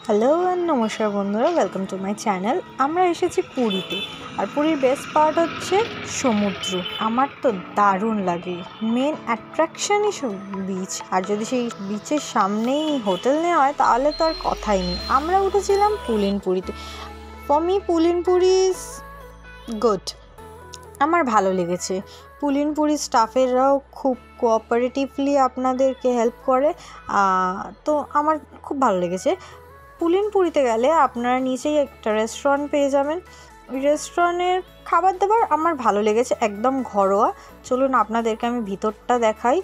Hello and নমস্কার বন্ধুরা, welcome to my channel. আমরা এসেছি পুরীতে, আর পুরীর বেস্ট পার্ট হচ্ছে সমুদ্র। আমার তো দারুণ লাগে, মেন অ্যাট্রাকশনই বিচ। আর যদি সেই বিচের সামনেই হোটেল নেওয়া হয় তাহলে তো আর কথাই নেই। আমরা উঠেছিলাম পুলিনপুরিতে। ফর মি পুলিনপুরি ইজ গুড, আমার ভালো লেগেছে। পুলিনপুরি স্টাফেরাও খুব কোঅপারেটিভলি আপনাদেরকে হেল্প করে, তো আমার খুব ভালো লেগেছে। পুলিনপুরিতে গেলে আপনারা নিচেই একটা রেস্টুরেন্ট পেয়ে যাবেন। ওই রেস্টুরেন্টের খাবার দাবার আমার ভালো লেগেছে, একদম ঘরোয়া। চলুন আপনাদেরকে আমি ভিতরটা দেখাই।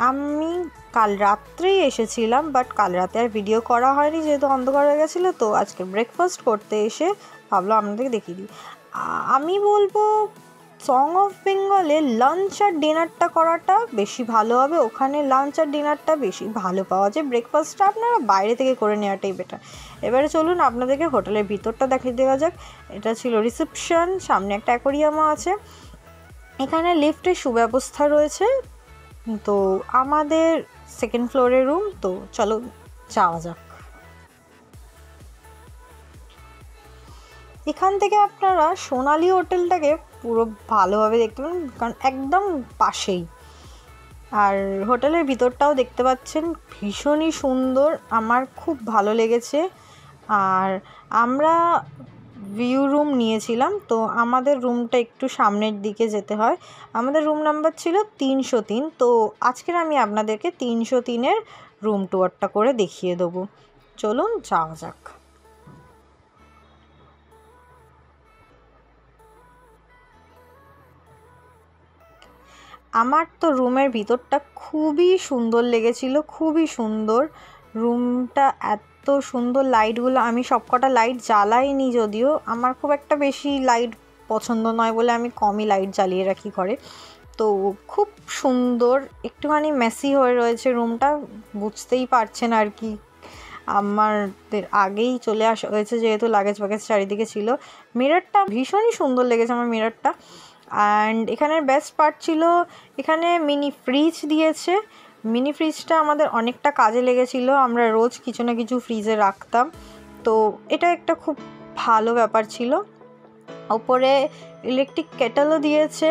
আমি কাল রাত্রেই এসেছিলাম, বাট কাল রাতে আর ভিডিও করা হয়নি যেহেতু অন্ধকার হয়ে গেছিলো। তো আজকে ব্রেকফাস্ট করতে এসে ভাবলাম আপনাদেরকে দেখিয়ে দিই। আমি বলবো সং অফ বেঙ্গলে লাঞ্চ আর ডিনারটা করাটা বেশি ভালো হবে। ওখানে লাঞ্চ আর ডিনারটা বেশি ভালো পাওয়া যায়, ব্রেকফাস্টটা আপনারা বাইরে থেকে করে নেওয়াটাই বেটার। এবারে চলুন আপনাদেরকে হোটেলের ভিতরটা দেখিয়ে দেওয়া যাক। এটা ছিল রিসেপশন, সামনে একটা অ্যাকোরিয়ামও আছে। এখানে লিফটের সুব্যবস্থা রয়েছে। তো আমাদের সেকেন্ড ফ্লোরের রুম, তো চলো যাওয়া যাক। এখান থেকে আপনারা সোনালি হোটেলটাকে পুরো ভালোভাবে দেখতে পাবেন, কারণ একদম পাশেই। আর হোটেলের ভিতরটাও দেখতে পাচ্ছেন, ভীষণই সুন্দর, আমার খুব ভালো লেগেছে। আর আমরা ভিউ রুম নিয়েছিলাম, তো আমাদের রুমটা একটু সামনের দিকে যেতে হয়। আমাদের রুম নাম্বার ছিল 303। তো আজকের আমি আপনাদেরকে 303-এর রুম টুয়ারটা করে দেখিয়ে দেবো। চলুন যাওয়া যাক। আমার তো রুমের ভিতরটা খুবই সুন্দর লেগেছিল, খুবই সুন্দর রুমটা, এত সুন্দর লাইটগুলো। আমি সবকটা লাইট জ্বালাইনি, যদিও আমার খুব একটা বেশি লাইট পছন্দ নয় বলে আমি কমই লাইট জ্বালিয়ে রাখি ঘরে। তো খুব সুন্দর, একটুখানি মেসি হয়ে রয়েছে রুমটা, বুঝতেই পারছেন আর কি। আমাদের আগেই চলে আসা হয়েছে যেহেতু লাগেজ বাগেজ চারিদিকে ছিল। মিররটা ভীষণই সুন্দর লেগেছে আমার মিররটা। অ্যান্ড এখানের বেস্ট পার্ট ছিল এখানে মিনি ফ্রিজ দিয়েছে। মিনি ফ্রিজটা আমাদের অনেকটা কাজে লেগেছিলো, আমরা রোজ কিছু না কিছু ফ্রিজে রাখতাম। তো এটা একটা খুব ভালো ব্যাপার ছিল। ওপরে ইলেকট্রিক কেটেলও দিয়েছে,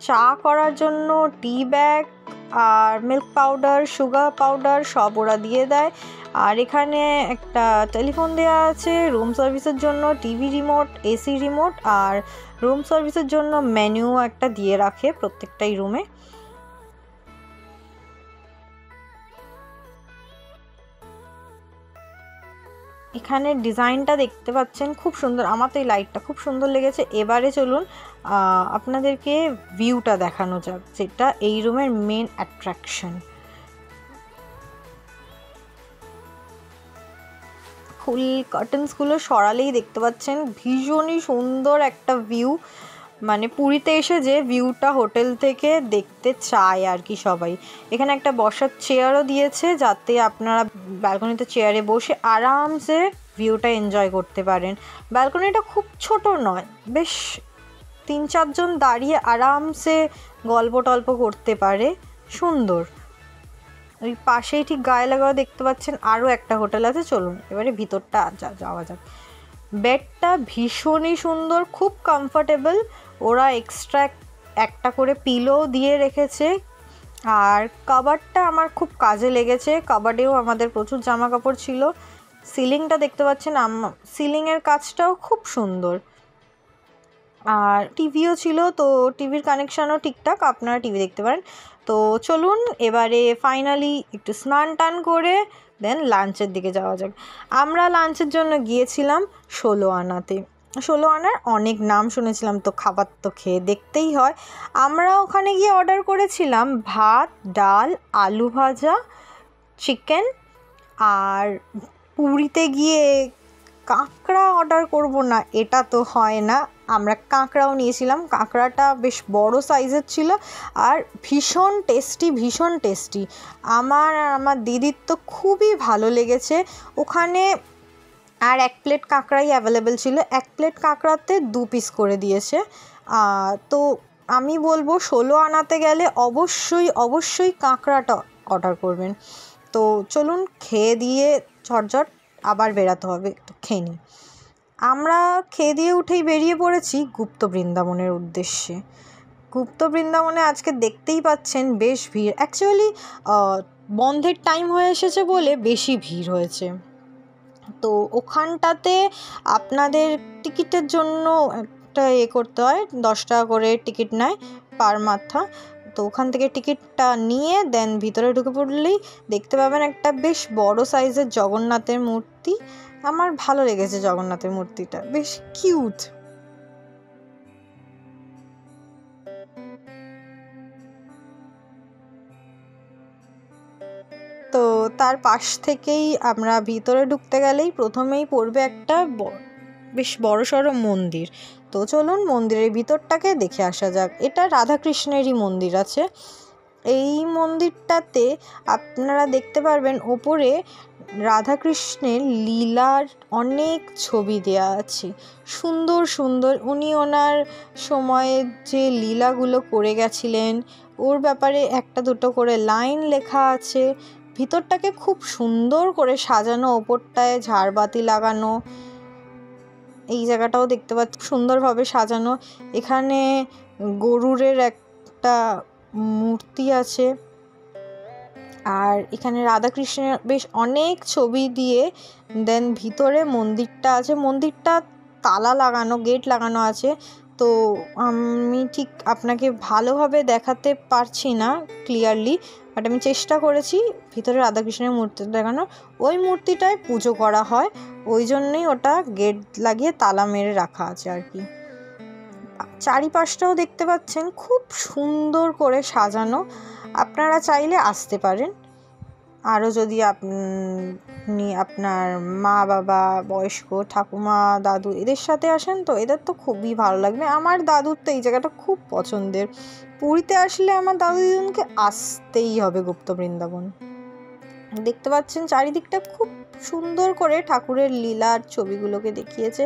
চা করার জন্য টি ব্যাগ আর মিল্ক পাউডার, সুগার পাউডার সব ওরা দিয়ে দেয়। আর এখানে একটা টেলিফোন দেওয়া আছে রুম সার্ভিসের জন্য, টিভি রিমোট, এসি রিমোট, আর রুম সার্ভিসের জন্য মেনু একটা দিয়ে রাখে প্রত্যেকটাই রুমে। এখানে ডিজাইনটা দেখতে পাচ্ছেন খুব সুন্দর, আমার তো এই লাইটটা খুব সুন্দর লেগেছে। এবারে চলুন আপনাদেরকে ভিউটা দেখানো যাক, যেটা এই রুমের মেন অ্যাট্রাকশন। ফুল কার্টেন্সগুলো সরালেই দেখতে পাচ্ছেন ভীষণই সুন্দর একটা ভিউ। মানে পুরীতে এসে যে ভিউটা হোটেল থেকে দেখতে চায় আর কি সবাই। এখানে একটা বসার চেয়ারও দিয়েছে, যাতে আপনারা ব্যালকনিতে চেয়ারে বসে আরামসে ভিউটা এনজয় করতে পারেন। ব্যালকনিটা খুব ছোট নয়, বেশ 3-4 জন দাঁড়িয়ে আরামসে গল্প টল্প করতে পারে, সুন্দর। ওই পাশেই ঠিক গায়ে লাগাও দেখতে পাচ্ছেন আরও একটা হোটেল আছে। চলুন এবারে ভিতরটা যাওয়া যাক। বেডটা ভীষণই সুন্দর, খুব কমফোর্টেবল। ওরা এক্সট্রা একটা করে পিলো দিয়ে রেখেছে। আর কাবার্ডটা আমার খুব কাজে লেগেছে, কাবার্ডেও আমাদের প্রচুর জামা কাপড় ছিল। সিলিংটা দেখতে পাচ্ছেন, সিলিংয়ের কাজটাও খুব সুন্দর। আর টিভিও ছিল, তো টিভির কানেকশানও ঠিকঠাক, আপনারা টিভি দেখতে পারেন। তো চলুন এবারে ফাইনালি একটু স্নান টান করে দেন লাঞ্চের দিকে যাওয়া যাক। আমরা লাঞ্চের জন্য গিয়েছিলাম 16 আনাতে। 16 আনার অনেক নাম শুনেছিলাম, তো খাবার তো খেয়ে দেখতেই হয়। আমরা ওখানে গিয়ে অর্ডার করেছিলাম ভাত, ডাল, আলু ভাজা, চিকেন। আর পুরীতে গিয়ে কাঁকড়া অর্ডার করব না এটা তো হয় না, আমরা কাঁকড়াও নিয়েছিলাম। কাঁকড়াটা বেশ বড় সাইজের ছিল আর ভীষণ টেস্টি, ভীষণ টেস্টি। আমার দিদির তো খুবই ভালো লেগেছে ওখানে। আর 1 প্লেট কাঁকড়াই অ্যাভেলেবেল ছিল, 1 প্লেট কাঁকড়াতে 2 পিস করে দিয়েছে। তো আমি বলবো 16 আনাতে গেলে অবশ্যই অবশ্যই কাঁকড়াটা অর্ডার করবেন। তো চলুন খেয়ে দিয়ে ঝটঝট আবার বেরাতে হবে, একটু খেয়ে নিই। আমরা খেয়ে দিয়ে উঠেই বেরিয়ে পড়েছি গুপ্ত বৃন্দাবনের উদ্দেশ্যে। গুপ্ত বৃন্দাবনে আজকে দেখতেই পাচ্ছেন বেশ ভিড়। অ্যাকচুয়ালি বন্ধের টাইম হয়ে এসেছে বলে বেশি ভিড় হয়েছে। তো ওখানটাতে আপনাদের টিকিটের জন্য একটা করতে হয়, 10 টাকা করে টিকিট নেয় পার মাথা। তো ওখান থেকে টিকিটটা নিয়ে দেন ভিতরে ঢুকে পড়লেই দেখতে পাবেন একটা বেশ বড় সাইজের জগন্নাথের মূর্তি। আমার ভালো লেগেছে জগন্নাথের মূর্তিটা, বেশ কিউট। তো তার পাশ থেকেই আমরা ভিতরে ঢুকতে গেলেই প্রথমেই পড়বে একটা বেশ বড়সড় মন্দির। তো চলুন মন্দিরের ভিতরটাকে দেখে আসা যাক। এটা রাধাকৃষ্ণেরই মন্দির আছে। এই মন্দিরটাতে আপনারা দেখতে পারবেন ওপরে রাধাকৃষ্ণের লীলার অনেক ছবি দেওয়া আছে, সুন্দর সুন্দর। উনি ওনার সময়ে যে লীলাগুলো করে গেছিলেন ওর ব্যাপারে একটা দুটো করে লাইন লেখা আছে। ভিতরটাকে খুব সুন্দর করে সাজানো, ওপরটায় ঝাড়বাতি লাগানো। এই জায়গাটাও দেখতে পাচ্ছি সুন্দরভাবে সাজানো। এখানে গরুরের একটা মূর্তি আছে, আর এখানে রাধাকৃষ্ণের বেশ অনেক ছবি দিয়ে দেন ভিতরে মন্দিরটা আছে। মন্দিরটা তালা লাগানো, গেট লাগানো আছে। তো আমি ঠিক আপনাকে ভালোভাবে দেখাতে পারছি না ক্লিয়ারলি, বাট আমি চেষ্টা করেছি ভিতরে রাধাকৃষ্ণের মূর্তি দেখানো। ওই মূর্তিটায় পুজো করা হয়, ওই জন্যই ওটা গেট লাগিয়ে তালা মেরে রাখা আছে আর কি। চারিপাশটাও দেখতে পাচ্ছেন খুব সুন্দর করে সাজানো। আপনারা চাইলে আসতে পারেন। আরও যদি আপনি আপনার মা বাবা, বয়স্ক ঠাকুমা, দাদু এদের সাথে আসেন তো এদের তো খুবই ভালো লাগবে। আমার দাদুর তো এই জায়গাটা খুব পছন্দের। পুরীতে আসলে আমার দাদু দিদুনকে আসতেই হবে গুপ্ত বৃন্দাবন। দেখতে পাচ্ছেন চারিদিকটা খুব সুন্দর করে ঠাকুরের লীলার ছবিগুলোকে দেখিয়েছে।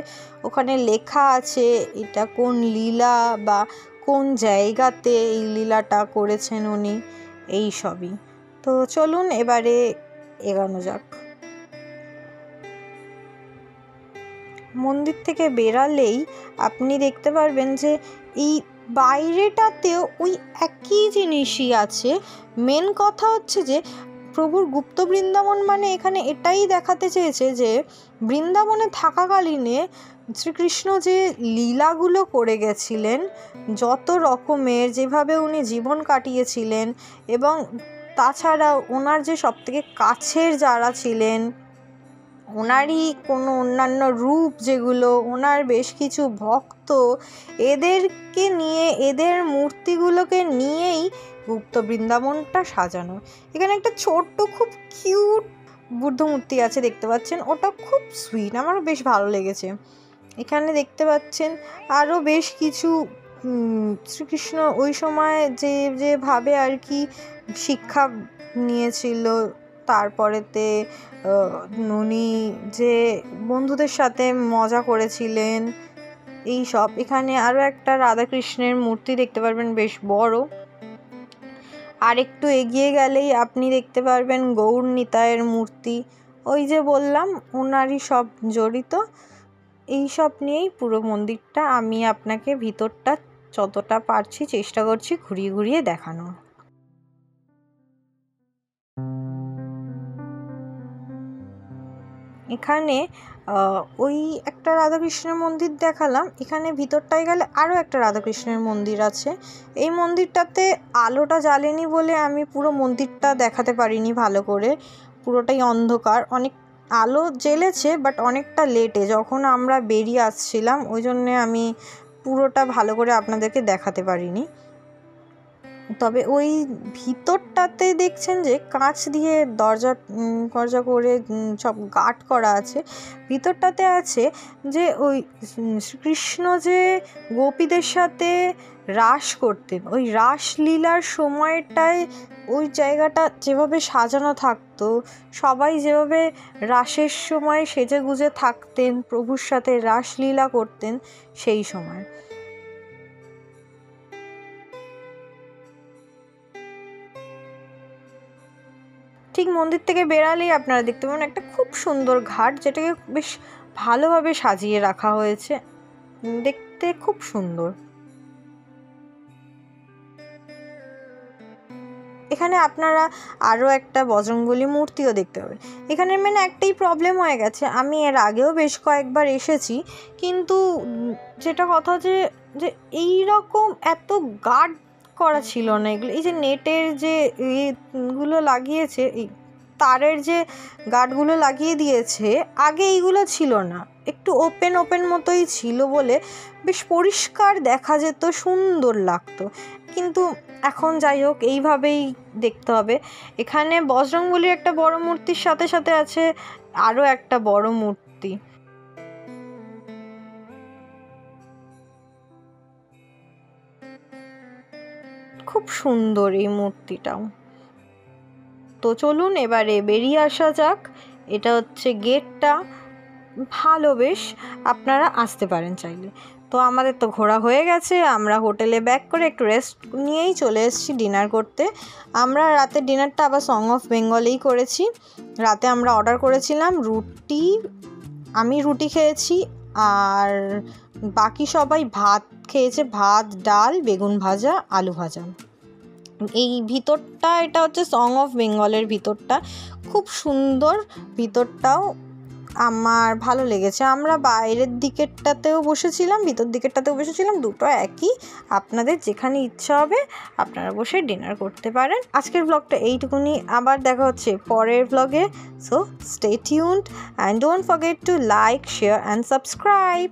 ওখানে লেখা আছে এটা কোন লীলা বা কোন জায়গাতে এই লীলাটা করেছেন উনি, এই সবই। তো চলুন এবারে এগোনো যাক। মন্দির থেকে বেরালেই আপনি দেখতে পারবেন যে এই বাইরেটাতেও ওই একই জিনিসই আছে। মেন কথা হচ্ছে যে প্রভুর গুপ্ত বৃন্দাবন মানে এখানে এটাই দেখাতে চেয়েছে যে বৃন্দাবনে থাকাকালীনে শ্রীকৃষ্ণ যে লীলাগুলো করে গেছিলেন, যত রকমের যেভাবে উনি জীবন কাটিয়েছিলেন, এবং তাছাড়া ওনার যে সবথেকে কাছের যারা ছিলেন, ওনারই কোনো অন্যান্য রূপ যেগুলো, ওনার বেশ কিছু ভক্ত, এদেরকে নিয়ে, এদের মূর্তিগুলোকে নিয়েই গুপ্ত বৃন্দাবনটা সাজানো। এখানে একটা ছোট্ট খুব কিউট বুদ্ধ মূর্তি আছে দেখতে পাচ্ছেন, ওটা খুব সুইট, আমারও বেশ ভালো লেগেছে। এখানে দেখতে পাচ্ছেন আরও বেশ কিছু শ্রীকৃষ্ণ ওই সময় যেভাবে আর কি শিক্ষা নিয়েছিল, তারপরেতে উনি যে বন্ধুদের সাথে মজা করেছিলেন, এই সব। এখানে আরও একটা রাধাকৃষ্ণের মূর্তি দেখতে পারবেন বেশ বড়। আর একটু এগিয়ে গেলেই আপনি দেখতে পারবেন গৌর নিতাইয়ের মূর্তি। ওই যে বললাম ওনারই সব জড়িত। এই সব নিয়েই পুরো মন্দিরটা আমি আপনাকে ভিতরটা যতটা পারছি চেষ্টা করছি ঘুরিয়ে ঘুরিয়ে দেখানো। এখানে ওই একটা রাধাকৃষ্ণের মন্দির দেখালাম, এখানে ভিতরটায় গেলে আরও একটা রাধাকৃষ্ণের মন্দির আছে। এই মন্দিরটাতে আলোটা জ্বালেনি বলে আমি পুরো মন্দিরটা দেখাতে পারিনি ভালো করে, পুরোটাই অন্ধকার। অনেক আলো জ্বেলেছে বাট অনেকটা লেটে, যখন আমরা বেরিয়ে আসছিলাম, ওই জন্যে আমি পুরোটা ভালো করে আপনাদেরকে দেখাতে পারিনি। তবে ওই ভিতরটাতে দেখছেন যে কাঁচ দিয়ে দরজা করে সব গার্ড করা আছে। ভিতরটাতে আছে যে ওই শ্রীকৃষ্ণ যে গোপীদের সাথে রাস করতেন, ওই রাসলীলার সময়টায় ওই জায়গাটা যেভাবে সাজানো থাকতো, সবাই যেভাবে রাসের সময় সেজেগুজে থাকতেন, প্রভুর সাথে রাসলীলা করতেন সেই সময়। ঠিক মন্দির থেকে বেরালেই আপনারা দেখতে পাবেন একটা খুব সুন্দর ঘাট, যেটাকে বেশ ভালোভাবে সাজিয়ে রাখা হয়েছে, দেখতে খুব সুন্দর। এখানে আপনারা আরও একটা বজরংবলী মূর্তিও দেখতে পাবেন। এখানে মানে একটাই প্রবলেম হয়ে গেছে, আমি এর আগেও বেশ কয়েকবার এসেছি, কিন্তু যেটা কথা যে এই রকম এত গার্ড করা ছিল না এগুলো। এই যে নেটের যে এগুলো লাগিয়েছে, এই তারের যে গার্ডগুলো লাগিয়ে দিয়েছে, আগে এইগুলো ছিল না, একটু ওপেন ওপেন মতোই ছিল বলে বেশ পরিষ্কার দেখা যেত, সুন্দর লাগতো। কিন্তু এখন যাই হোক, এইভাবেই দেখতে হবে। এখানে বজরংবলীর একটা বড় মূর্তির সাথে সাথে আছে আরও একটা বড় মূর্তি। খুব সুন্দর এই মূর্তিটাও। তো চলুন এবারে বেরিয়ে আসা যাক। এটা হচ্ছে গেটটা, ভালো, বেশ আপনারা আসতে পারেন চাইলে। তো আমাদের তো ঘোরা হয়ে গেছে, আমরা হোটেলে ব্যাক করে একটু রেস্ট নিয়েই চলে এসেছি ডিনার করতে। আমরা রাতের ডিনারটা আবার সং অফ বেঙ্গলেই করেছি। রাতে আমরা অর্ডার করেছিলাম রুটি, আমি রুটি খেয়েছি, আর বাকি সবাই ভাত খেয়েছে, ভাত, ডাল, বেগুন ভাজা, আলু ভাজা। এই ভিতরটা, এটা হচ্ছে সং অফ বেঙ্গলের ভিতরটা, খুব সুন্দর ভিতরটাও, আমার ভালো লেগেছে। আমরা বাইরের দিকেরটাতেও বসেছিলাম, ভিতর দিকেরটাতেও বসেছিলাম, দুটো একই, আপনাদের যেখানে ইচ্ছা হবে আপনারা বসে ডিনার করতে পারেন। আজকের ব্লগটা এইটুকুনি, আবার দেখা হচ্ছে পরের ব্লগে। So stay tuned and don't forget to like, share and subscribe.